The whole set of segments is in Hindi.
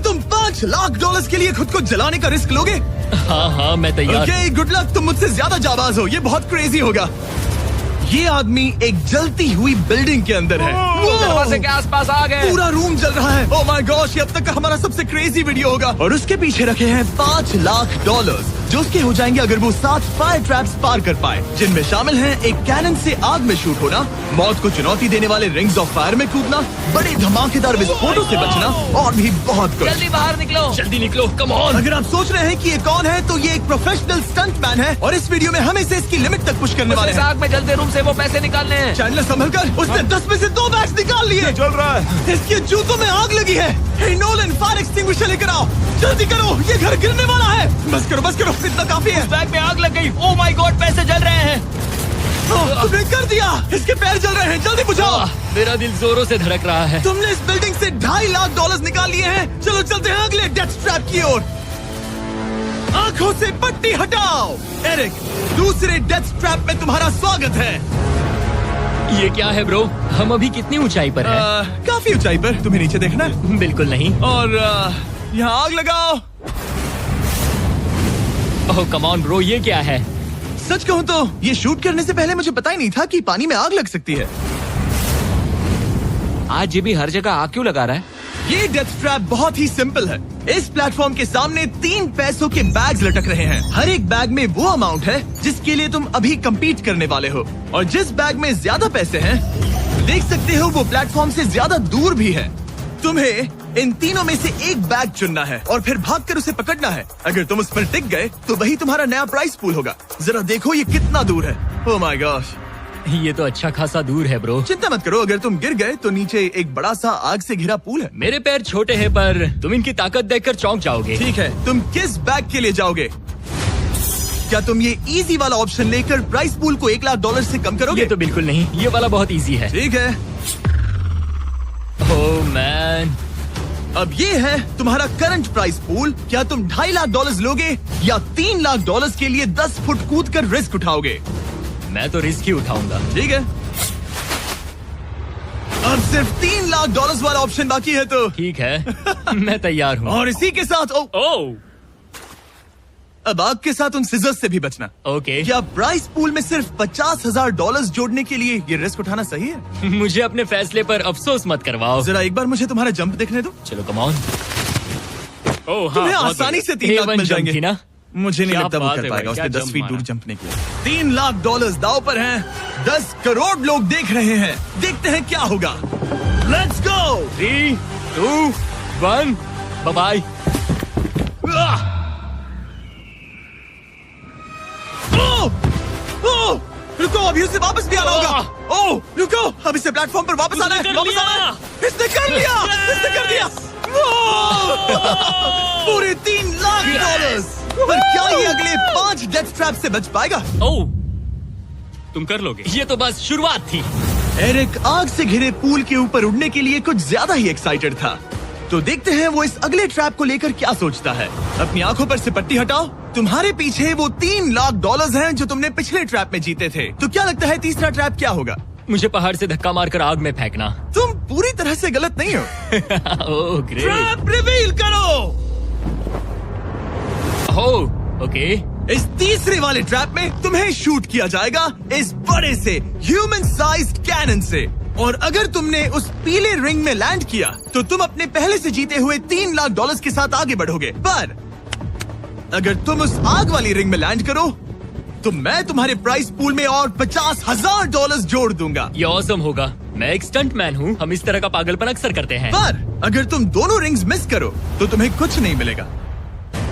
तुम $5 लाख के लिए खुद को जलाने का रिस्क लोगे? हाँ मैं तैयार। Okay, good luck. तुम मुझसे ज्यादा जाबाज हो, ये बहुत क्रेजी होगा। ये आदमी एक जलती हुई बिल्डिंग के अंदर है। दरवाजे के आसपास आ गए। पूरा रूम जल रहा है। ओह माय गॉश, ये अब तक का हमारा सबसे क्रेजी वीडियो होगा। और उसके पीछे रखे हैं $5 लाख, जो उसके हो जाएंगे अगर वो 7 फायर ट्रैप्स पार कर पाए, जिनमें शामिल हैं एक कैनन से आग में शूट होना, मौत को चुनौती देने वाले रिंग्स ऑफ फायर में कूदना, बड़े धमाकेदार विस्फोटों से बचना और भी बहुत कुछ। जल्दी बाहर निकलो। जल्दी निकलो, कम ऑन। अगर आप सोच रहे हैं कि ये कौन है, तो ये एक प्रोफेशनल स्टंट मैन है और इस वीडियो में हम इसे इसकी लिमिट तक पुश करने वाले इस हैं। आग में जलते रूम से वो पैसे निकालने हैं। चैंडलर संभल कर, उसने 10 में से 2 बैग्स निकाल लिए। चल रहा है। इसके जूतों में आग लगी है। हे नोलन, फायर एक्सटिंग्विशर लेकर आओ, जल्दी करो, ये घर गिरने वाला है। बस करो, इतना काफी है। बैग में आग लग गई। ओह माय गॉड, पैसे जल रहे हैं। तुमने कर दिया, इसके पैर जल रहे हैं, जल्दी बुझाओ। मेरा दिल जोरों से धड़क रहा है। तुमने इस बिल्डिंग से $2.5 लाख निकाल लिए हैं। चलो चलते हैं अगले डेथ ट्रैप की ओर। आंखों से पट्टी हटाओ। एरिक, दूसरे डेथ ट्रैप में तुम्हारा स्वागत है। ये क्या है ब्रो? हम अभी कितनी ऊंचाई पर हैं? काफी ऊंचाई पर। तुम्हें नीचे देखना है? बिल्कुल नहीं। और यहाँ आग लगाओ। ओह कम ऑन ब्रो, ये क्या है? सच कहूँ तो ये शूट करने से पहले मुझे पता ही नहीं था कि पानी में आग लग सकती है। आज ये भी हर जगह आग क्यों लगा रहा है? ये डेथ ट्रैप बहुत ही सिंपल है। इस प्लेटफॉर्म के सामने 3 पैसों के बैग्स लटक रहे हैं। हर एक बैग में वो अमाउंट है जिसके लिए तुम अभी कम्पीट करने वाले हो, और जिस बैग में ज्यादा पैसे हैं, देख सकते हो वो प्लेटफॉर्म से ज्यादा दूर भी है। तुम्हें इन तीनों में से एक बैग चुनना है और फिर भागकर उसे पकड़ना है। अगर तुम उस पर टिक गए तो वही तुम्हारा नया प्राइस पूल होगा। जरा देखो ये कितना दूर है। ओह माय गॉश, ये तो अच्छा खासा दूर है ब्रो। चिंता मत करो, अगर तुम गिर गए तो नीचे एक बड़ा सा आग से घिरा पूल है। मेरे पैर छोटे हैं पर तुम इनकी ताकत देखकर चौंक जाओगे। ठीक है, तुम किस बैग के लिए जाओगे? क्या तुम ये इजी वाला ऑप्शन लेकर प्राइस पूल को $1 लाख से कम करोगे? ये तो बिल्कुल नहीं, ये वाला बहुत इजी है। ठीक है, ओह मैन। अब ये है तुम्हारा करंट प्राइस पूल। क्या तुम $2.5 लाख लोगे या $3 लाख के लिए 10 फुट कूद कर रिस्क उठाओगे? मैं तो रिस्क ही उठाऊंगा। ठीक है, अब सिर्फ $3 लाख वाला ऑप्शन बाकी है तो ठीक है मैं तैयार हूँ। और इसी के साथ ओह अब आग के साथ उन सिजर्स से भी बचना। ओके। क्या प्राइस पूल में सिर्फ $50,000 जोड़ने के लिए ये रिस्क उठाना सही है? मुझे अपने फैसले पर अफसोस मत करवाओ। जरा एक बार मुझे तुम्हारा जंप देखने दो। चलो कम ऑन। ओह तुम्हें आसानी से 3 लाख मिल जाएंगे। ना? मुझे नहीं क्या लगता वो बात कर है पाएगा। भाई, उसने क्या 10 जंप फीट दूर मारा। जंप नहीं किया। $3 लाख दाव पर हैं। 10 करोड़ लोग देख रहे हैं। देखते हैं क्या होगा। Let's go. 3, 2, 1, bye bye. रुको, अभी उसे वापस भी आना होगा। ओह रुको, अब इसे प्लेटफॉर्म पर वापस आना है। उसने कर वापस लिया। आना है। इसने कर लिया। इसने कर दिया। पूरे $3 लाख। पर क्या ये अगले 5 डेथ ट्रैप से बच पाएगा? ओह तुम कर लोगे। ये तो बस शुरुआत थी। एरिक आग से घिरे पूल के ऊपर उड़ने के लिए कुछ ज्यादा ही एक्साइटेड था। तो देखते हैं वो इस अगले ट्रैप को लेकर क्या सोचता है। अपनी आंखों पर से पट्टी हटाओ। तुम्हारे पीछे वो $3 लाख हैं जो तुमने पिछले ट्रैप में जीते थे। तो क्या लगता है तीसरा ट्रैप क्या होगा? मुझे पहाड़ से धक्का मारकर आग में फेंकना। तुम पूरी तरह से गलत नहीं हो। Oh great. ट्रैप रिवील करो। Oh okay. इस तीसरे वाले ट्रैप में तुम्हें शूट किया जाएगा इस बड़े से ह्यूमन साइज्ड कैनन से, और अगर तुमने उस पीले रिंग में लैंड किया तो तुम अपने पहले से जीते हुए $3 लाख के साथ आगे बढ़ोगे। पर अगर तुम उस आग वाली रिंग में लैंड करो तो मैं तुम्हारे प्राइस पूल में और $50,000 जोड़ दूंगा। ये ऑसम होगा। मैं एक स्टंट मैन हूँ, हम इस तरह का पागलपन अक्सर करते हैं। पर अगर तुम दोनों रिंग्स मिस करो तो तुम्हें कुछ नहीं मिलेगा।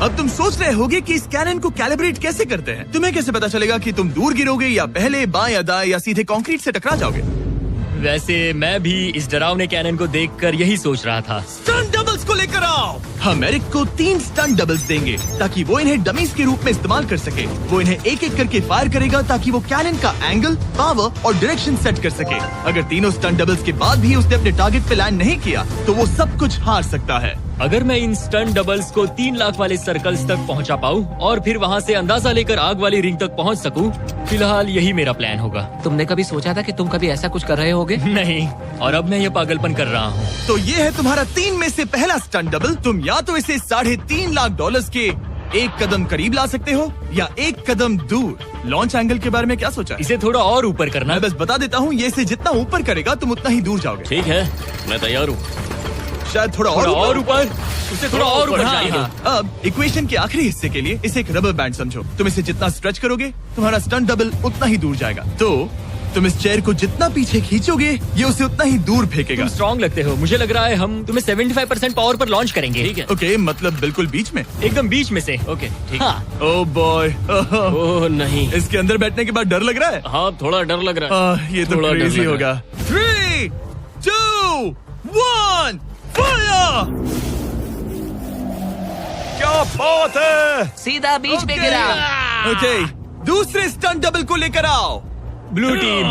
अब तुम सोच रहे होगे कि इस कैनन को कैलिब्रेट कैसे करते हैं। तुम्हें कैसे पता चलेगा कि तुम दूर गिरोगे या पहले बाएं या दाएं या सीधे कंक्रीट से टकरा जाओगे? वैसे मैं भी इस डरावने कैनन को देखकर यही सोच रहा था। स्टंट डबल्स को लेकर आओ। हम एरिक को 3 स्टंट डबल्स देंगे ताकि वो इन्हें डमीज के रूप में इस्तेमाल कर सके। वो इन्हें एक एक करके फायर करेगा ताकि वो कैनन का एंगल, पावर और डायरेक्शन सेट कर सके। अगर तीनों स्टंट डबल्स के बाद भी उसने अपने टारगेट पे लैंड नहीं किया तो वो सब कुछ हार सकता है। अगर मैं इन स्टंट डबल्स को 3 लाख वाले सर्कल्स तक पहुंचा पाऊं और फिर वहां से अंदाजा लेकर आग वाली रिंग तक पहुंच सकूं, फिलहाल यही मेरा प्लान होगा। तुमने कभी सोचा था कि तुम कभी ऐसा कुछ कर रहे होगे? नहीं, और अब मैं ये पागलपन कर रहा हूँ। तो ये है तुम्हारा 3 में से पहला स्टंट डबल। तुम या तो इसे $3.5 लाख के एक कदम करीब ला सकते हो या एक कदम दूर। लॉन्च एंगल के बारे में क्या सोचा है? इसे थोड़ा और ऊपर करना। मैं बस बता देता हूँ, ये इसे जितना ऊपर करेगा तुम उतना ही दूर जाओगे। ठीक है, मैं तैयार हूँ। शायद थोड़ा और ऊपर, उसे थोड़ा और ऊपर हाँ, चाहिए। हाँ। अब इक्वेशन के आखिरी हिस्से के लिए इसे एक रबर बैंड समझो। तुम इसे जितना स्ट्रेच करोगे तुम्हारा स्टंट डबल उतना ही दूर जाएगा। तो तुम इस चेयर को जितना पीछे खींचोगे ये उसे उतना ही दूर फेंकेगा। तुम स्ट्रॉन्ग लगते हो। मुझे लग रहा है हम तुम्हें 75% पावर पर लॉन्च करेंगे। ठीक है, ओके, मतलब बिल्कुल बीच में? एकदम बीच में से। ओके, ठीक। हाँ। ओह बॉय, ओह नहीं, इसके अंदर बैठने के बाद डर लग रहा है। हाँ थोड़ा डर लग रहा है। ये तो थोड़ा डर क्रेजी लग होगा। 3, 2, 1, फायर! क्या बात है! सीधा बीच में गिरा। ओके, दूसरे स्टंट डबल को लेकर आओ। Blue team.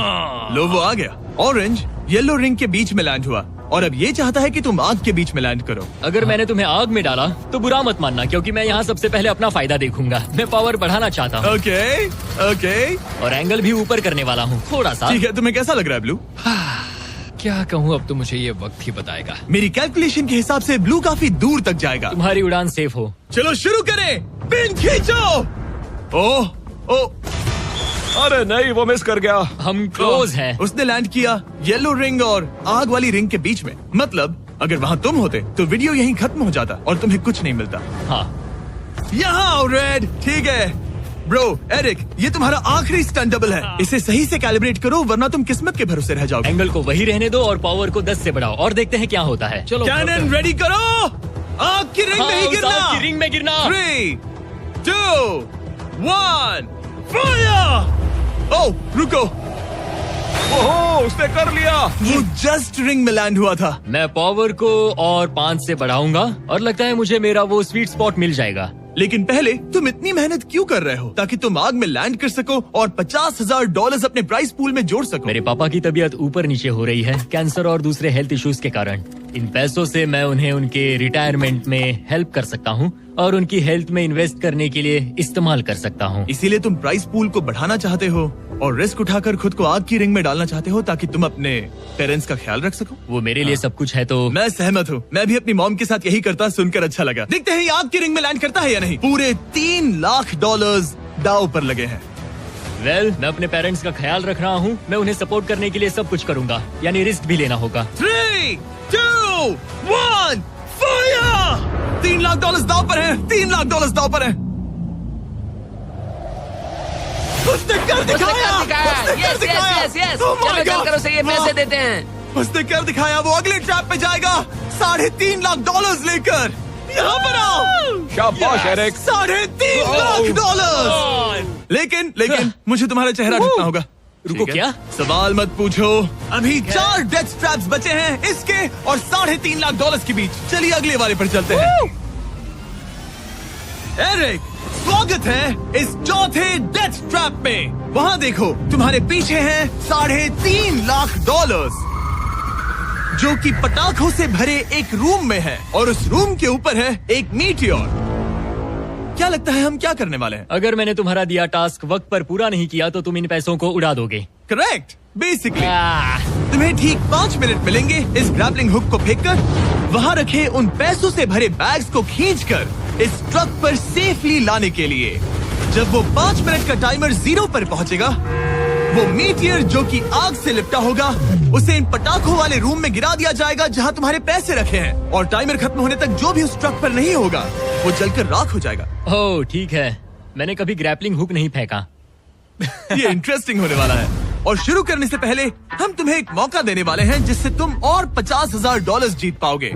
लो, वो आ गया। ऑरेंज येलो रिंग के बीच में लैंड हुआ और अब ये चाहता है कि तुम आग के बीच में लैंड करो। अगर मैंने तुम्हें आग में डाला तो बुरा मत मानना, क्योंकि मैं यहाँ सबसे पहले अपना फायदा देखूंगा। मैं पावर बढ़ाना चाहता हूँ। ओके, ओके, और एंगल भी ऊपर करने वाला हूँ थोड़ा सा। ठीक है। तुम्हें कैसा लग रहा है ब्लू? क्या कहूँ, अब तो मुझे ये वक्त ही बताएगा। मेरी कैलकुलेशन के हिसाब से ब्लू काफी दूर तक जाएगा। तुम्हारी उड़ान सेफ हो। चलो शुरू करें। पिन खींचो। ओह, ओह, अरे नहीं, वो मिस कर गया। हम क्लोज हैं। उसने लैंड किया येलो रिंग और आग वाली रिंग के बीच में। मतलब अगर वहाँ तुम होते तो वीडियो यहीं खत्म हो जाता और तुम्हें कुछ नहीं मिलता। हाँ, यहाँ आओ रेड। ठीक है ब्रो। एरिक, ये तुम्हारा आखिरी स्टंट डबल है। इसे सही से कैलिब्रेट करो वरना तुम किस्मत के भरोसे रह जाओगे। एंगल को वही रहने दो और पावर को 10 से बढ़ाओ और देखते हैं क्या होता है। चलो, कैनन रेडी करो। आग की रिंग में ही उस गिरना। आग की रिंग में गिरना। 3, 2, 1, फायर! ओह, रुको। ओहो, उसने कर लिया। वो जस्ट रिंग में लैंड हुआ था। मैं पावर को और 5 से बढ़ाऊंगा और लगता है मुझे मेरा वो स्वीट स्पॉट मिल जाएगा। लेकिन पहले तुम इतनी मेहनत क्यों कर रहे हो? ताकि तुम आग में लैंड कर सको और $50,000 अपने प्राइस पूल में जोड़ सको। मेरे पापा की तबीयत ऊपर नीचे हो रही है, कैंसर और दूसरे हेल्थ इश्यूज के कारण। इन पैसों से मैं उन्हें उनके रिटायरमेंट में हेल्प कर सकता हूँ और उनकी हेल्थ में इन्वेस्ट करने के लिए इस्तेमाल कर सकता हूँ। इसीलिए तुम प्राइस पूल को बढ़ाना चाहते हो और रिस्क उठाकर खुद को आग की रिंग में डालना चाहते हो ताकि तुम अपने पेरेंट्स का ख्याल रख सको। वो मेरे लिए सब कुछ है। तो मैं सहमत हूँ। मैं भी अपनी मॉम के साथ यही करता, सुनकर अच्छा लगा। देखते हैं ये आग की रिंग में लैंड करता है या नहीं। पूरे $3 लाख दांव पर लगे हैं। मैं अपने पेरेंट्स का ख्याल रख रहा हूँ। मैं उन्हें सपोर्ट करने के लिए सब कुछ करूंगा, यानी रिस्क भी लेना होगा। 3, 2, 1, फायर! $3 लाख दांव पर है। $3 लाख दांव पर है। उसने कर दिखाया। Yes yes yes. चलो चलकर उसे ये पैसे देते हैं। उसने कर दिखाया। वो अगले ट्रैप पे जाएगा $3.5 लाख लेकर। यहाँ पर आओ। शाबाश एरिक। $3.5 लाख। लेकिन मुझे तुम्हारा चेहरा ढूंढना होगा। रुको, ठीक है? क्या? सवाल मत पूछो। अभी 4 डेथ ट्रैप्स बचे हैं, इसके और $3.5 लाख के बीच। चलिए अगले वाले पर चलते हैं। एरिक, स्वागत है इस चौथे डेथ ट्रैप में। वहाँ देखो, तुम्हारे पीछे हैं $3.5 लाख, जो कि पटाखों से भरे एक रूम में है और उस रूम के ऊपर है एक मीटियोर। क्या लगता है हम क्या करने वाले हैं? अगर मैंने तुम्हारा दिया टास्क वक्त पर पूरा नहीं किया तो तुम इन पैसों को उड़ा दोगे। करेक्ट। बेसिकली तुम्हें ठीक 5 मिनट मिलेंगे इस ग्रैपलिंग हुक को फेंककर वहाँ रखे उन पैसों से भरे बैग्स को खींचकर इस ट्रक पर सेफली लाने के लिए। जब वो 5 मिनट का टाइमर 0 पर पहुँचेगा, वो मीटियर जो कि आग से लिपटा होगा उसे इन पटाखों वाले रूम में गिरा दिया जाएगा जहाँ तुम्हारे पैसे रखे हैं। और टाइमर खत्म होने तक जो भी उस ट्रक पर नहीं होगा वो जलकर राख हो जाएगा। ओह ठीक है, मैंने कभी ग्रैपलिंग हुक नहीं फेंका। ये इंटरेस्टिंग होने वाला है। और शुरू करने से पहले हम तुम्हें एक मौका देने वाले हैं जिससे तुम और $50,000 जीत पाओगे।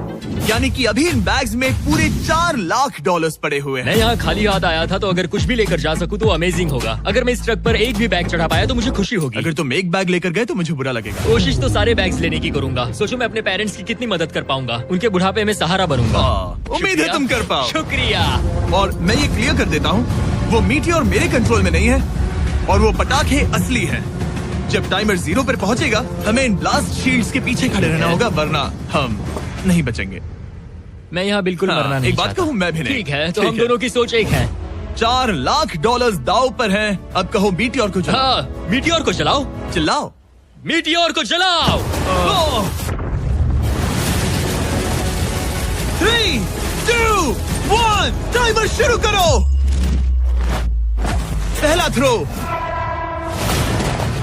यानी कि अभी इन बैग्स में पूरे $4 लाख पड़े हुए हैं। मैं यहाँ खाली हाथ आया था, तो अगर कुछ भी लेकर जा सकूँ तो अमेजिंग होगा। अगर मैं इस ट्रक पर एक भी बैग चढ़ा पाया तो मुझे खुशी होगी। अगर तुम एक बैग लेकर गए तो मुझे बुरा लगेगा। कोशिश तो सारे बैग्स लेने की करूंगा। सोचो मैं अपने पेरेंट्स की कितनी मदद कर पाऊंगा। उनके बुढ़ापे में सहारा बनूंगा। उम्मीद है तुम कर पाओ। शुक्रिया। और मैं ये क्लियर कर देता हूँ, वो मीटियोर मेरे कंट्रोल में नहीं है और वो पटाखे असली हैं। जब टाइमर 0 पर पहुंचेगा हमें इन ब्लास्ट शील्ड्स के पीछे खड़े रहना होगा, वरना हम नहीं बचेंगे। मैं यहाँ बिल्कुल हाँ, मरना नहीं एक बात चाहता। कहूँ, मैं भी नहीं। ठीक है, तो ठीक हम है। दोनों की सोच एक है। $4 लाख दाव पर हैं। अब कहो मीटियोर को चलाओ। हाँ, मीटियोर को चलाओ, चिल्लाओ। मीटियोर को चलाओ। 3, 2, 1, टाइमर शुरू करो। पहला थ्रो।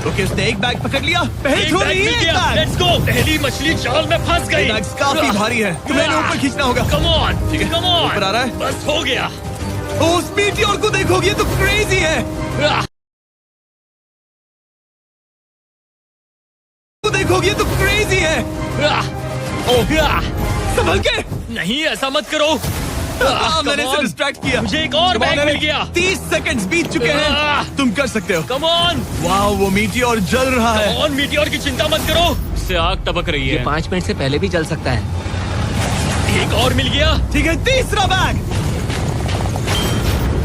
ओके, उसने एक बैग पकड़ लिया। पहले एक थ्रो बैग नहीं, मिल एक गया। बैग। Let's go. पहली मछली जाल में फंस गई। ये बैग्स काफी भारी है, तुम्हें इन्हें ऊपर खींचना होगा। कम ऑन, ठीक है, कम ऑन। ऊपर आ रहा है। बस हो गया। ओ, उस मीटियोर को देखोगे, ये तो क्रेजी है। आह, देखोगे, ये तो क्रेजी है। आह, आह, संभल के। नहीं, ऐसा मत करो। मैंने इसे डिस्ट्रैक्ट किया। मुझे एक और बैग मिल गया। 30 सेकंड्स बीत चुके हैं। तुम कर सकते हो। कम ऑन, वाओ, वो मीटियोर जल रहा है। कम ऑन, मीटियोर की चिंता मत करो। इससे आग टपक रही ये है। 5 मिनट से पहले भी जल सकता है। एक और मिल गया। ठीक है, तीसरा बैग।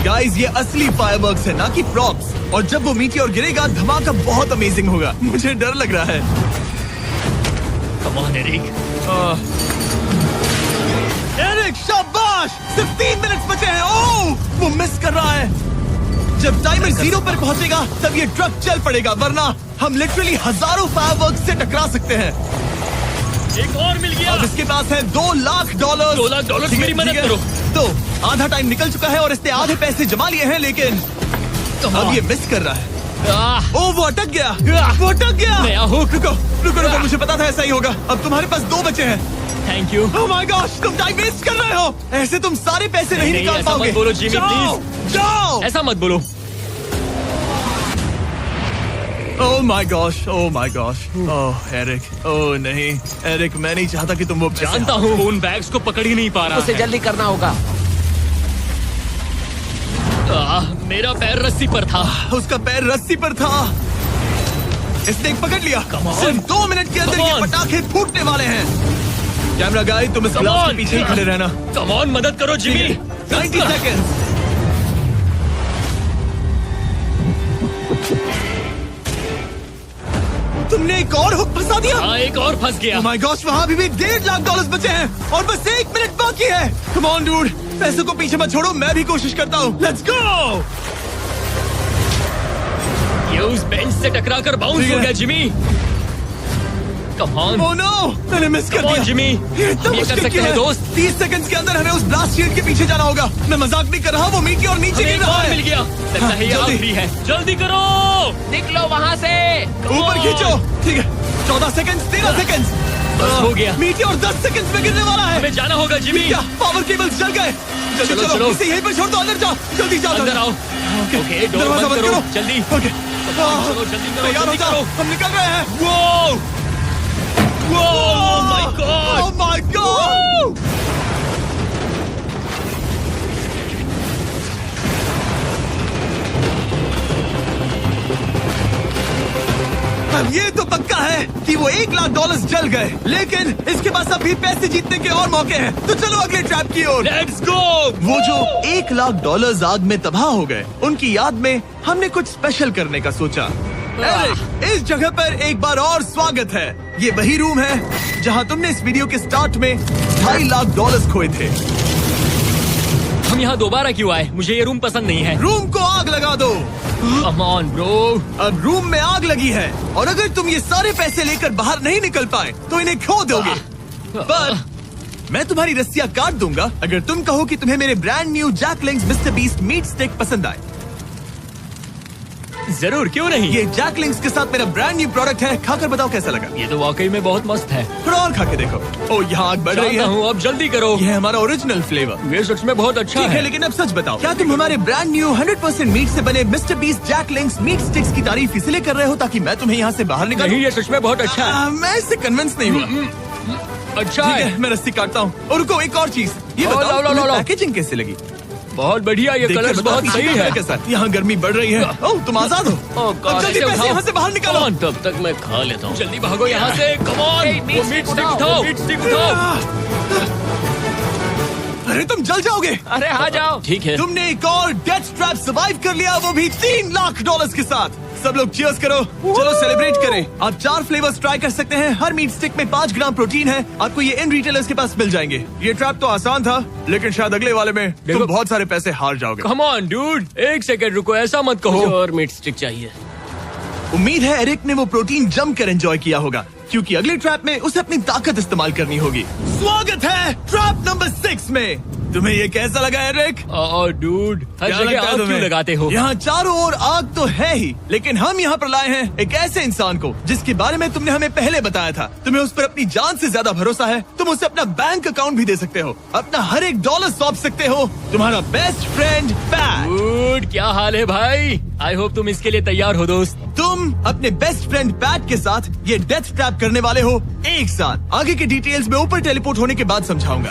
गाइस, ये असली फायरवर्क्स है, ना कि प्रॉप्स। और जब वो मीटियोर गिरेगा, धमाका बहुत अमेजिंग होगा। मुझे डर लग रहा है। Come on Eric. एरिक, शाबाश। सिर्फ 3 मिनट बचे हैं। ओह, वो मिस कर रहा है। जब टाइमर 0 पर पहुंचेगा, तब ये ट्रक चल पड़ेगा, वरना हम लिटरली हजारों फायरवर्क्स से टकरा सकते हैं। एक और मिल गया। अब इसके पास है $2 लाख। $2 लाख ठीक है, मेरी मदद ठीक है। करो। तो आधा टाइम निकल चुका है और इसने आधे पैसे जमा लिए हैं, लेकिन अब ये मिस कर रहा है। आह, ओ, वो अटक गया। वो अटक गया। नया हुक। रुको रुको रुको, मुझे पता था ऐसा ही होगा। अब तुम्हारे पास 2 बचे हैं। Thank you. Oh my gosh, तुम टाइम वेस्ट कर रहे हो। ऐसे तुम सारे पैसे नहीं नहीं, निकाल ऐसा पाओगे। मत बोलो, जिमी, जाओ, जाओ। ऐसा मत बोलो। Oh my gosh, oh my gosh. Oh Eric, oh नहीं एरिक, मैं नहीं चाहता कि तुम वो पैसे जानता हूँ उन बैग्स को पकड़ ही नहीं पा रहा उसे है। जल्दी करना होगा। मेरा पैर रस्सी पर था। उसका पैर रस्सी पर था। इसने एक पकड़ लिया। Come on. सिर्फ 2 मिनट के अंदर Come ये on. पटाखे फूटने वाले हैं। कैमरा गाय, तुम इस Come ग्लास के on. पीछे ही खड़े रहना। कम ऑन, मदद करो जिमी। 90 सेकेंड्स। तुमने एक और हुक फंसा दिया। हाँ, एक और फंस गया। Oh my gosh, वहाँ अभी भी $1.5 लाख बचे हैं और बस 1 मिनट बाकी है। Come on, dude, पैसों को पीछे मत छोड़ो, मैं भी कोशिश करता हूँ। Let's go! ये उस बेंच से टकरा कर बाउंस ठीक हो है। गया Jimmy. Come on, Oh no, मैंने मिस कर Come on, दिया। Jimmy. ये इतना हम ये कर मुश्किल सकते क्यों हैं, है? दोस्त। 30 सेकंड्स के अंदर हमें उस ब्लास्ट शील्ड के पीछे जाना होगा। मैं मजाक नहीं कर रहा, वो मीटी और नीचे हमें गिर एक रहा और है। मिल गया। लगता है ये जल्दी। आखिरी है। जल्दी करो। निकलो वहाँ से। Come ऊपर on. खींचो। ठीक है, 14 सेकंड्स, 13 सेकंड्स। बस हो गया। मीटी और 10 सेकंड्स में गिरने वाला है। हमें जाना होगा जिमी। क्या पावर केबल्स जल गए? जल्दी चलो, चलो, चलो। इसे यहीं पर छोड़ दो, अंदर जाओ। जल्दी जाओ, अंदर आओ। ओके, ओके, डोर दरवाजा बंद बंद करो। करो। जल्दी। ओके, चलो, जल्दी करो, तैयार हो जल्दी जाओ, करो। हम निकल रहे हैं। Whoa! Oh my God! Oh my God! अब ये तो पक्का है कि वो $1 लाख जल गए, लेकिन इसके पास अभी पैसे जीतने के और मौके हैं। तो चलो अगले ट्रैप की ओर। Let's go! वो जो $1 लाख आग में तबाह हो गए, उनकी याद में हमने कुछ स्पेशल करने का सोचा। एरिक, इस जगह पर एक बार और स्वागत है। ये वही रूम है जहां तुमने इस वीडियो के स्टार्ट में $2.5 लाख खोए थे। हम यहाँ दोबारा क्यों आए? मुझे ये रूम पसंद नहीं है। रूम को आग लगा दो। Come on, bro. अब रूम में आग लगी है और अगर तुम ये सारे पैसे लेकर बाहर नहीं निकल पाए तो इन्हें खो दोगे। पर मैं तुम्हारी रस्सियां काट दूंगा अगर तुम कहो कि तुम्हें मेरे brand new Jack Link's mister Beast meat stick पसंद आए। जरूर, क्यों नहीं? ये जैकलिंग्स के साथ मेरा ब्रांड न्यू प्रोडक्ट है, खाकर बताओ कैसा लगा। ये तो वाकई में बहुत मस्त है। थोड़ा और खा के देखो। ओ, यहाँ आग बढ़ रही जानता है। हूँ, अब जल्दी करो। ये है हमारा ओरिजिनल फ्लेवर। ये सच में बहुत अच्छा ठीक है, है। लेकिन अब सच बताओ, क्या तुम हमारे ब्रांड न्यू 100% मीट से बने मिस्टर बीस्ट जैकलिंग्स मीट स्टिक्स की तारीफ इसलिए कर रहे हो ताकि मैं तुम्हें यहाँ से बाहर निकालूं? नहीं, ये सच में बहुत अच्छा है। मैं इससे कन्विंस नहीं हुआ। अच्छा ठीक है। है, मैं रस्सी काटता हूँ। और रुको, एक और चीज, ये लो, बताओ लो, लो, तुम्हें लो। पैकेजिंग कैसे लगी? बहुत बढ़िया, ये देखकर कलर्स बताओ बहुत पीछे सही क्या है। के साथ। यहाँ गर्मी बढ़ रही है। ओह, तुम आजाद हो। अब जल्दी पैसे यहाँ से बाहर निकालो। Come on, तब तक मैं खा लेता हूँ। जल्दी भागो यहाँ से। Come on, Hey, meat वो मीट stick स्टिक उठाओ। उठाओ, मीट स्टिक उठाओ। अरे तुम जल जाओगे। अरे आ जाओ। ठीक है। तुमने एक और डेथ ट्रैप सर्वाइव कर लिया, वो भी $3 लाख के साथ। सब लोग चीयर्स करो, चलो सेलिब्रेट करें। आप 4 फ्लेवर्स ट्राई कर सकते हैं। हर मीट स्टिक में 5 ग्राम प्रोटीन है। आपको ये इन रिटेलर्स के पास मिल जाएंगे। ये ट्रैप तो आसान था, लेकिन शायद अगले वाले में तुम बहुत सारे पैसे हार जाओगे। कम ऑन डूड, एक सेकंड रुको, ऐसा मत कहो। और मीट स्टिक चाहिए। उम्मीद है एरिक ने वो प्रोटीन जमकर एंजॉय किया होगा, क्योंकि अगले ट्रैप में उसे अपनी ताकत इस्तेमाल करनी होगी। स्वागत है ट्रैप नंबर 6 में। तुम्हें ये कैसा लगा एरिक? डूड, हर क्या जगह लगता है आग तुम्हें? क्यों लगाते हो? यहाँ चारों ओर आग तो है ही, लेकिन हम यहाँ पर लाए हैं एक ऐसे इंसान को जिसके बारे में तुमने हमें पहले बताया था। तुम्हें उस पर अपनी जान से ज्यादा भरोसा है। तुम उसे अपना बैंक अकाउंट भी दे सकते हो, अपना हर एक डॉलर सौंप सकते हो। तुम्हारा बेस्ट फ्रेंड पैट। डूड, क्या हाल है भाई? आई होप तुम इसके लिए तैयार हो दोस्त। तुम अपने बेस्ट फ्रेंड पैट के साथ ये डेथ ट्रैप करने वाले हो एक साथ। आगे की डिटेल्स में ऊपर टेलीपोर्ट होने के बाद समझाऊंगा।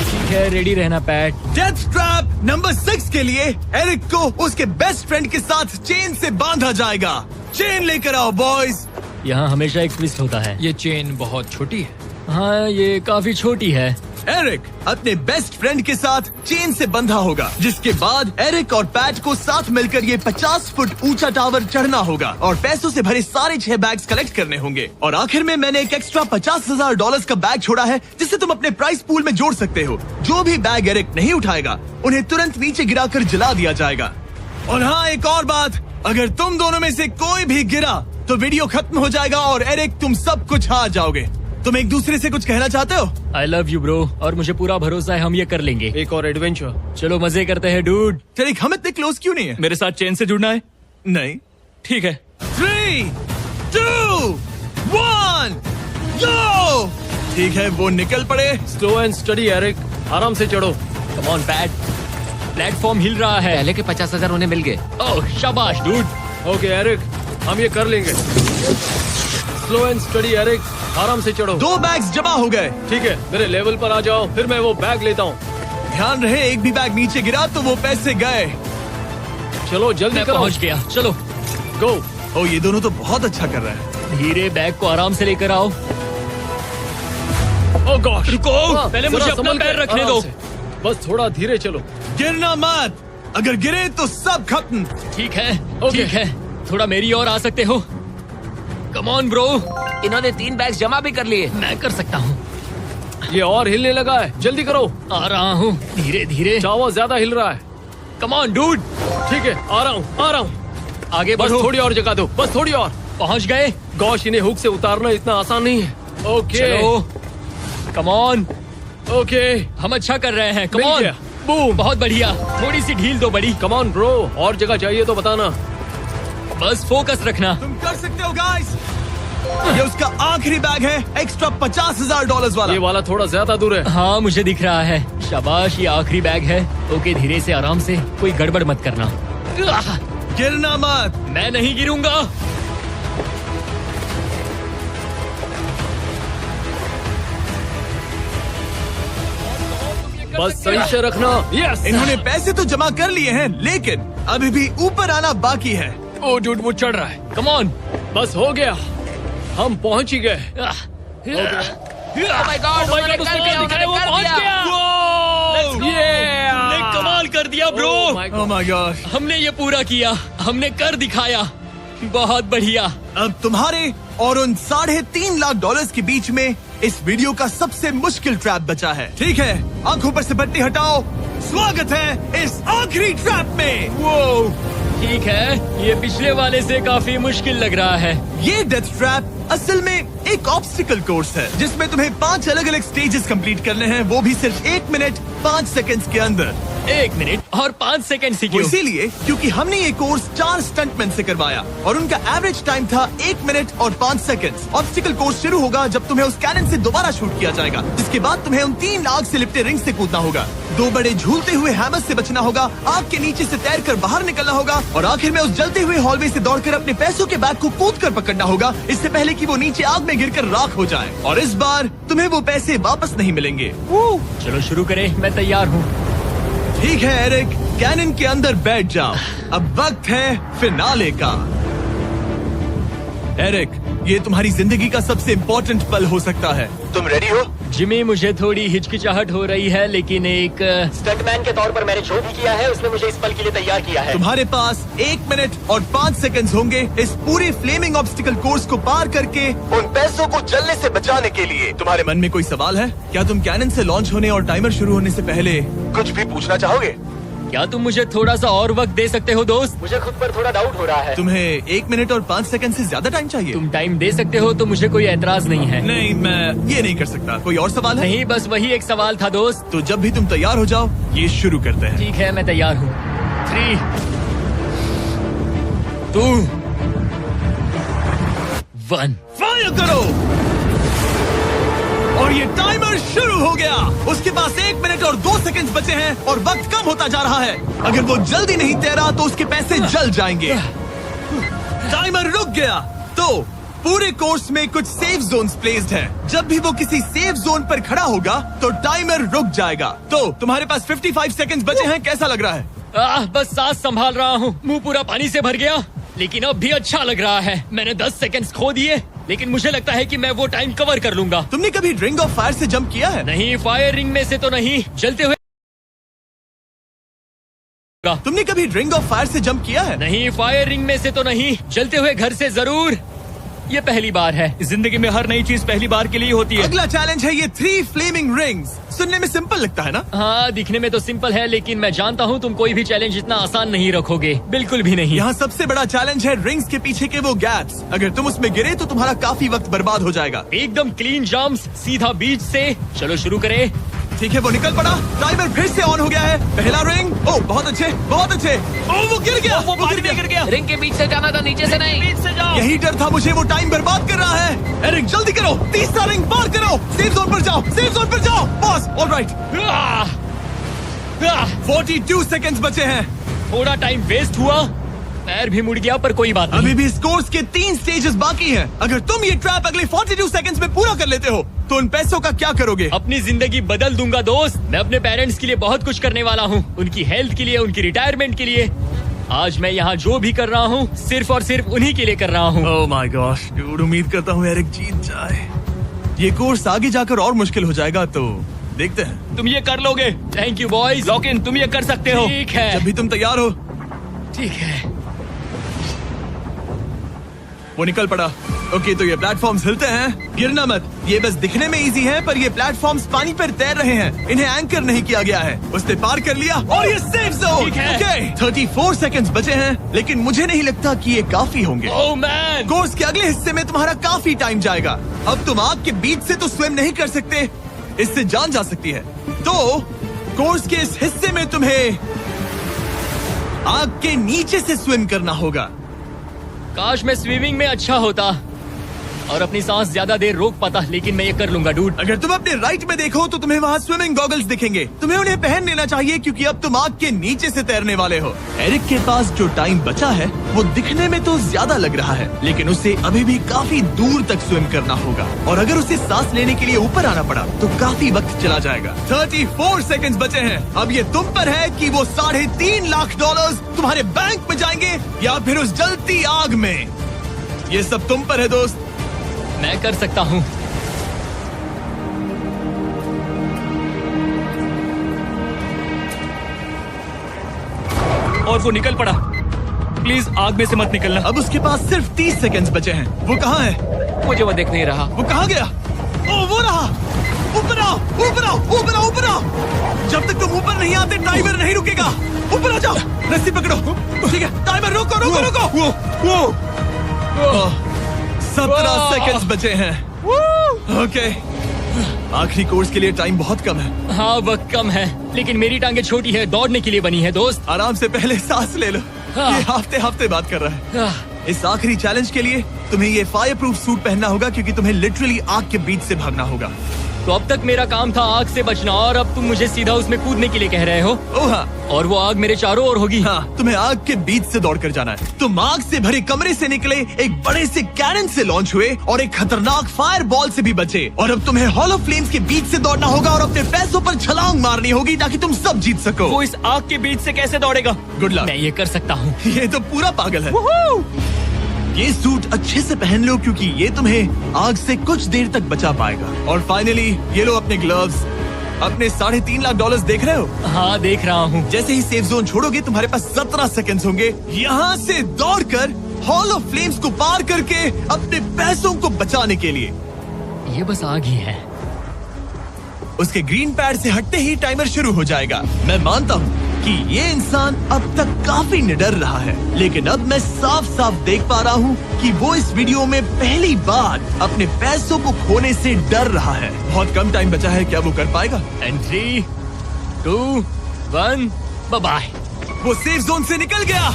ठीक है, रेडी रहना पैट। डेथ ट्रैप नंबर 6 के लिए एरिक को उसके बेस्ट फ्रेंड के साथ चेन से बांधा जाएगा। चेन लेकर आओ बॉयज। यहाँ हमेशा एक ट्विस्ट होता है। ये चेन बहुत छोटी है। हाँ, ये काफी छोटी है। एरिक अपने बेस्ट फ्रेंड के साथ चेन से बंधा होगा, जिसके बाद एरिक और पैट को साथ मिलकर ये 50 फुट ऊंचा टावर चढ़ना होगा और पैसों से भरे सारे 6 बैग्स कलेक्ट करने होंगे। और आखिर में मैंने एक एक्स्ट्रा $50,000 का बैग छोड़ा है, जिसे तुम अपने प्राइस पूल में जोड़ सकते हो। जो भी बैग एरिक नहीं उठाएगा, उन्हें तुरंत नीचे गिराकर जला दिया जाएगा। और हाँ, एक और बात, अगर तुम दोनों में से कोई भी गिरा तो वीडियो खत्म हो जाएगा और एरिक तुम सब कुछ हार जाओगे। तुम एक दूसरे से कुछ कहना चाहते हो? आई लव यू ब्रो, और मुझे पूरा भरोसा है हम ये कर लेंगे। एक और एडवेंचर। चलो मजे करते हैं डूड। एरिक, हम इतने क्लोज क्यों नहीं है? मेरे साथ चेन से जुड़ना है? नहीं। ठीक है। 3, 2, 1, go! ठीक है, वो निकल पड़े। स्लो एंड स्टडी एरिक, आराम से चढ़ो। कम ऑन पैट, प्लेटफॉर्म हिल रहा है। पहले के 50,000 उन्हें मिल गए। ओह शाबाश डूड। ओके एरिक, हम ये कर लेंगे। स्लो एंड स्टडी एरिक, आराम से चढ़ो। 2 बैग्स जमा हो गए। ठीक है, मेरे लेवल पर आ जाओ, फिर मैं वो बैग लेता हूँ। ध्यान रहे, एक भी बैग नीचे गिरा तो वो पैसे गए। चलो जल्दी मैं करो। पहुंच गया, चलो। गो। ओ, ये दोनों तो बहुत अच्छा कर रहे हैं। धीरे बैग को आराम से लेकर आओ। ओह गॉश, रुको, पहले जरा मुझे अपना संभल पैर के, रखने आराम दो। से। बस थोड़ा धीरे चलो। गिरना मत, अगर गिरे तो सब खत्म। ठीक है, ओके। ठीक है, थोड़ा मेरी ओर आ सकते हो? कम ऑन ब्रो, इन्होंने 3 बैग्स जमा भी कर लिए। मैं कर सकता हूँ। ये और हिलने लगा है, जल्दी करो। आ रहा हूँ, धीरे धीरे। चावा ज्यादा हिल रहा है। कम ऑन डूड, ठीक है, आ रहा हूँ, आ रहा हूँ। आगे बस बढ़ो। थोड़ी और जगह दो, बस थोड़ी और। पहुँच गए। गॉश, इन्हें हुक से उतारना इतना आसान नहीं है। ओके चलो, कम ऑन, ओके, हम अच्छा कर रहे हैं। कम मिल ऑन, गया। बूम। बहुत बढ़िया। थोड़ी सी ढील दो बड़ी। कम ऑन ब्रो, और जगह चाहिए तो बताना। बस फोकस रखना। तुम कर सकते हो गाइस। ये उसका आखिरी बैग है, एक्स्ट्रा $50,000 वाला। ये वाला थोड़ा ज्यादा दूर है। हाँ, मुझे दिख रहा है। शाबाश, ये आखिरी बैग है। ओके, धीरे से, आराम से, कोई गड़बड़ मत करना। गिरना मत। मैं नहीं गिरूंगा। बस सही से रखना। यस। इन्होंने पैसे तो जमा कर लिए हैं, लेकिन अभी भी ऊपर आना बाकी है। ओ डूड, वो चढ़ रहा है। Come on. बस हो गया, हम पहुंच ही गए। Oh my God, उन्होंने कर दिया, उन्होंने वो कर पहुंच दिया। गया। Yeah! हमने कमाल कर दिया bro. Oh my oh my God. हमने ये पूरा किया, हमने कर दिखाया। बहुत बढ़िया। अब तुम्हारे और उन $3.5 लाख के बीच में इस वीडियो का सबसे मुश्किल ट्रैप बचा है। ठीक है, आंखों पर से पट्टी हटाओ। स्वागत है इस आखिरी ट्रैप में। वो ठीक है, ये पिछले वाले से काफी मुश्किल लग रहा है। ये डेथ ट्रैप असल में एक ऑब्स्टिकल कोर्स है, जिसमें तुम्हें 5 अलग अलग स्टेजेस कंप्लीट करने हैं, वो भी सिर्फ 1 मिनट 5 सेकंड्स के अंदर। 1 मिनट और 5 सेकंड से वो क्यों? इसीलिए क्योंकि हमने ये कोर्स 4 स्टंटमैन से करवाया और उनका एवरेज टाइम था 1 मिनट और 5 सेकंड। ऑब्स्टिकल कोर्स शुरू होगा जब तुम्हें उस कैनन से दोबारा शूट किया जाएगा, जिसके बाद तुम्हें उन 3 आग से लिपटे रिंग से कूदना होगा, 2 बड़े झूलते हुए हैमर से बचना होगा, आग के नीचे से तैरकर बाहर निकलना होगा और आखिर में उस जलते हुए हॉलवे से दौड़कर अपने पैसों के बैग को कूदकर पकड़ना होगा, इससे पहले कि वो नीचे आग में गिरकर राख हो जाए। और इस बार तुम्हें वो पैसे वापस नहीं मिलेंगे। चलो शुरू करें, मैं तैयार हूँ। ठीक है एरिक, कैनन के अंदर बैठ जाओ। अब वक्त है फिनाले का। एरिक, ये तुम्हारी जिंदगी का सबसे इम्पोर्टेंट पल हो सकता है। तुम रेडी हो? जिमी, मुझे थोड़ी हिचकिचाहट हो रही है, लेकिन एक स्टंटमैन के तौर पर मैंने जो भी किया है उसने मुझे इस पल के लिए तैयार किया है। तुम्हारे पास 1 मिनट और 5 सेकंड्स होंगे इस पूरे फ्लेमिंग ऑब्स्टिकल कोर्स को पार करके उन पैसों को जलने से बचाने के लिए। तुम्हारे मन में कोई सवाल है? क्या तुम कैनन से लॉन्च होने और टाइमर शुरू होने से पहले कुछ भी पूछना चाहोगे? क्या तुम मुझे थोड़ा सा और वक्त दे सकते हो दोस्त? मुझे खुद पर थोड़ा डाउट हो रहा है। तुम्हें 1 मिनट और 5 सेकंड से ज्यादा टाइम चाहिए? तुम टाइम दे सकते हो तो मुझे कोई एतराज नहीं है। नहीं, मैं ये नहीं कर सकता। कोई और सवाल है? नहीं, बस वही एक सवाल था दोस्त। तो जब भी तुम तैयार हो जाओ, ये शुरू करते हैं। ठीक है, मैं तैयार हूँ। 3, 2, 1 फायर करो। और ये टाइमर शुरू हो गया। उसके पास 1 मिनट और 2 सेकंड बचे हैं और वक्त कम होता जा रहा है। अगर वो जल्दी नहीं तैरा तो उसके पैसे जल जाएंगे। टाइमर रुक गया। तो पूरे कोर्स में कुछ सेफ जोन्स प्लेस्ड हैं। जब भी वो किसी सेफ जोन पर खड़ा होगा तो टाइमर रुक जाएगा। तो तुम्हारे पास 55 सेकंड बचे हैं। कैसा लग रहा है? बस सांस संभाल रहा हूँ। मुंह पूरा पानी से भर गया, लेकिन अब भी अच्छा लग रहा है। मैंने 10 सेकंड्स खो दिए, लेकिन मुझे लगता है कि मैं वो टाइम कवर कर लूंगा। तुमने कभी रिंग ऑफ फायर से जंप किया है? नहीं, फायर रिंग में से तो नहीं, जलते हुए। तुमने कभी रिंग ऑफ फायर से जंप किया है? नहीं, फायर रिंग में से तो नहीं, जलते हुए घर से जरूर। ये पहली बार है। जिंदगी में हर नई चीज पहली बार के लिए होती है। अगला चैलेंज है ये 3 फ्लेमिंग रिंग्स। सुनने में सिंपल लगता है ना? हाँ, दिखने में तो सिंपल है, लेकिन मैं जानता हूँ तुम कोई भी चैलेंज इतना आसान नहीं रखोगे। बिल्कुल भी नहीं। यहाँ सबसे बड़ा चैलेंज है रिंग्स के पीछे के वो गैप्स। अगर तुम उसमें गिरे तो तुम्हारा काफी वक्त बर्बाद हो जाएगा। एकदम क्लीन जंप्स, सीधा बीच से। चलो शुरू करें। ठीक है, वो निकल पड़ा। टाइमर फिर से ऑन हो गया है। पहला रिंग। ओ, बहुत अच्छे, बहुत अच्छे। ओ, वो गिर गया। वो पानी में गिर गया। रिंग के बीच से जाना था, नीचे से नहीं। बीच से जाओ। यही डर था मुझे, वो टाइम बर्बाद कर रहा है। एरिक जल्दी करो, तीसरा रिंग पार करो। सेफ जोन पर जाओ, सेफ जोन पर जाओ। Boss, alright. 42 सेकंड्स बचे हैं। थोड़ा टाइम वेस्ट हुआ, पैर भी मुड़ गया, पर कोई बात नहीं। अभी भी इस कोर्स के 3 स्टेजेस बाकी हैं। अगर तुम ये ट्रैप अगले 42 सेकंड्स में पूरा कर लेते हो तो उन पैसों का क्या करोगे? अपनी जिंदगी बदल दूंगा दोस्त। मैं अपने पेरेंट्स के लिए बहुत कुछ करने वाला हूँ, उनकी हेल्थ के लिए, उनकी रिटायरमेंट के लिए। आज मैं यहाँ जो भी कर रहा हूँ सिर्फ और सिर्फ उन्हीं के लिए कर रहा हूँ। ओह माय गॉश, डूड, उम्मीद करता हूँ एरिक जीत जाए। ये कोर्स आगे जाकर और मुश्किल हो जाएगा, तो देखते हैं। तुम ये कर लोगे। Thank you boys. Lock in, तुम ये कर सकते हो। ठीक है, जब भी तुम तैयार हो। ठीक है। वो निकल पड़ा। ओके, तो ये प्लेटफॉर्म्स हिलते हैं। गिरना मत। ये बस दिखने में इजी है, पर ये प्लेटफॉर्म्स पानी पर तैर रहे हैं। इन्हें एंकर नहीं किया गया है। उसने पार कर लिया और ये सेफ जोन। ठीक है। ओके, 34 सेकंड्स बचे हैं, लेकिन मुझे नहीं लगता कि ये काफी होंगे। ओह मैन, कोर्स के अगले हिस्से में तुम्हारा काफी टाइम जाएगा। अब तुम आग के बीच से तो स्विम नहीं कर सकते, इससे जान जा सकती है। तो कोर्स के इस हिस्से में तुम्हें आग के नीचे से स्विम करना होगा। काश मैं स्विमिंग में अच्छा होता और अपनी सांस ज्यादा देर रोक पाता, लेकिन मैं ये कर लूंगा डूड। अगर तुम अपने राइट में देखो तो तुम्हें वहाँ स्विमिंग गॉगल्स दिखेंगे। तुम्हें उन्हें पहन लेना चाहिए, क्योंकि अब तुम आग के नीचे से तैरने वाले हो। एरिक के पास जो टाइम बचा है वो दिखने में तो ज्यादा लग रहा है, लेकिन उसे अभी भी काफी दूर तक स्विम करना होगा। और अगर उसे सांस लेने के लिए ऊपर आना पड़ा तो काफी वक्त चला जाएगा। 34 सेकंड्स बचे हैं। अब ये तुम पर है कि वो $3.5 लाख तुम्हारे बैंक में जाएंगे या फिर उस जलती आग में। ये सब तुम पर है दोस्त। मैं कर सकता हूँ। और वो निकल पड़ा। प्लीज आग में से मत निकलना। अब उसके पास सिर्फ 30 सेकंड्स बचे हैं। वो कहाँ है? मुझे वो दिख नहीं रहा। वो कहाँ गया? ओ, वो रहा। ऊपर आओ, ऊपर आओ, ऊपर आओ, ऊपर आओ। जब तक तुम ऊपर नहीं आते टाइमर नहीं रुकेगा। ऊपर आ जाओ, रस्सी पकड़ो। ठीक है, टाइमर रोको, रोको, रोको। 17 सेकंड्स बचे हैं। ओके, आखिरी कोर्स के लिए टाइम बहुत कम है। हाँ, वक्त कम है, लेकिन मेरी टांगे छोटी है, दौड़ने के लिए बनी है दोस्त। आराम से पहले सांस ले लो। हाँ। ये हफ्ते हफ्ते बात कर रहा है। आह, इस आखिरी चैलेंज के लिए तुम्हें ये फायर प्रूफ सूट पहनना होगा, क्योंकि तुम्हें लिटरली आग के बीच से भागना होगा। तो अब तक मेरा काम था आग से बचना, और अब तुम मुझे सीधा उसमें कूदने के लिए कह रहे हो। ओह हाँ, और वो आग मेरे चारों ओर होगी। हाँ, तुम्हें आग के बीच से दौड़कर जाना है। तुम आग से भरे कमरे से निकले, एक बड़े से कैनन से लॉन्च हुए और एक खतरनाक फायर बॉल से भी बचे। और अब तुम्हें हॉलो फ्लेम्स के बीच से दौड़ना होगा और अपने पैसों पर छलांग मारनी होगी ताकि तुम सब जीत सको। वो इस आग के बीच से कैसे दौड़ेगा? Good luck. मैं ये कर सकता हूँ। ये तो पूरा पागल है। ये सूट अच्छे से पहन लो क्योंकि ये तुम्हें आग से कुछ देर तक बचा पाएगा। और फाइनली ये लो अपने ग्लव्स। अपने $3.5 लाख देख रहे हो? हाँ, देख रहा हूँ। जैसे ही सेफ जोन छोड़ोगे तुम्हारे पास 17 सेकंड्स होंगे यहाँ से दौड़कर हॉल ऑफ फ्लेम्स को पार करके अपने पैसों को बचाने के लिए। ये बस आग ही है। उसके ग्रीन पैड से हटते ही टाइमर शुरू हो जाएगा। मैं मानता हूँ कि ये इंसान अब तक काफी निडर रहा है, लेकिन अब मैं साफ साफ देख पा रहा हूँ कि वो इस वीडियो में पहली बार अपने पैसों को खोने से डर रहा है। बहुत कम टाइम बचा है, क्या वो कर पाएगा? And 3, 2, 1, bye. वो सेफ जोन से निकल गया।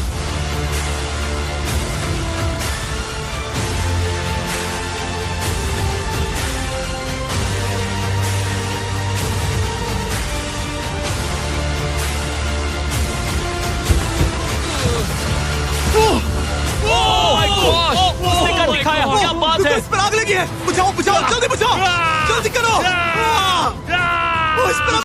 उसने कर दिखाया, क्या बात है? इस पर आग लगी है। बुझाओ बुझाओ, जल्दी बुझाओ, जल्दी करो। इस पर